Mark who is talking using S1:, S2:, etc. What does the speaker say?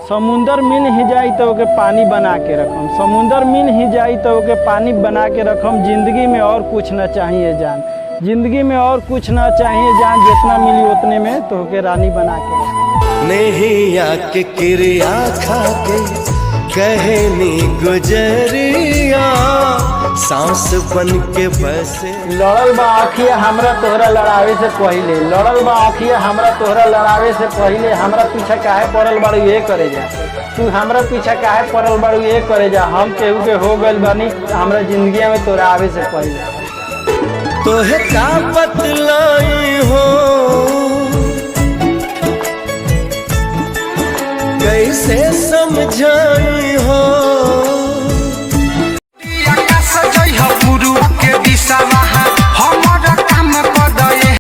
S1: समुंदर मिल ही जाई तो ओके पानी बना के रखम, समुंदर मिल ही जाई तो ओके पानी बना के रखम। जिंदगी में और कुछ ना चाहिए जान, जिंदगी में और कुछ ना चाहिए जान, जितना मिली उतने में तो ओके रानी बना के रखम।
S2: नहीं आके क्रिया खा के कहनी गुजरिया, सांस बन के बसे।
S1: लड़ल बा आँखिया हमरा तोहरा लड़ावे से पहिले, लड़ल बा आँखिया हमरा तोहरा लड़ावे से पहिले। हमरा पीछा काहे पड़ल बाड़ू ये करे जा, तू हमरा पीछा काहे पड़ल बाड़ू ये करे जा। हम केहू के हो गइल बानी हमरा जिंदगी में तोरा आवे से पहिले।
S2: तोहे का बतलाई हो, कैसे समझाई हो,